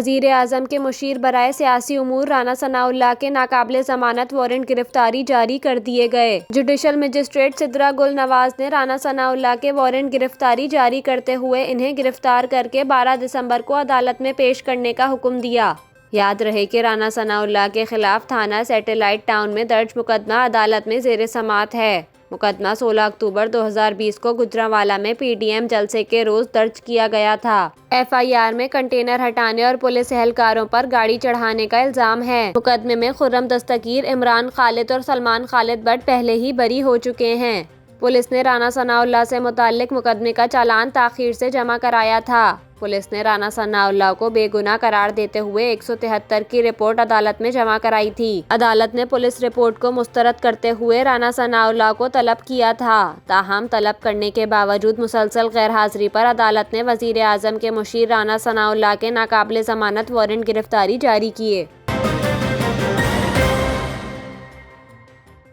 وزیر اعظم کے مشیر برائے سیاسی امور رانا ثناءاللہ کے ناقابل ضمانت وارنٹ گرفتاری جاری کر دیے گئے۔ جوڈیشل مجسٹریٹ سدرا گل نواز نے رانا ثناءاللہ کے وارنٹ گرفتاری جاری کرتے ہوئے انہیں گرفتار کرکے 12 دسمبر کو عدالت میں پیش کرنے کا حکم دیا۔ یاد رہے کہ رانا ثناءاللہ کے خلاف تھانہ سیٹلائٹ ٹاؤن میں درج مقدمہ عدالت میں زیر سماعت ہے۔ مقدمہ 16 اکتوبر 2020 کو گوجرانوالہ میں پی ڈی ایم جلسے کے روز درج کیا گیا تھا۔ ایف آئی آر میں کنٹینر ہٹانے اور پولیس اہلکاروں پر گاڑی چڑھانے کا الزام ہے۔ مقدمے میں خرم دستگیر، عمران خالد اور سلمان خالد بٹ پہلے ہی بری ہو چکے ہیں۔ پولیس نے رانا ثناءاللہ سے متعلق مقدمے کا چالان تاخیر سے جمع کرایا تھا۔ پولیس نے رانا ثناءاللہ کو بے گناہ قرار دیتے ہوئے 173 کی رپورٹ عدالت میں جمع کرائی تھی۔ عدالت نے پولیس رپورٹ کو مسترد کرتے ہوئے رانا ثناءاللہ کو طلب کیا تھا، تاہم طلب کرنے کے باوجود مسلسل غیر حاضری پر عدالت نے وزیر اعظم کے مشیر رانا ثناءاللہ کے ناقابل ضمانت وارنٹ گرفتاری جاری کیے۔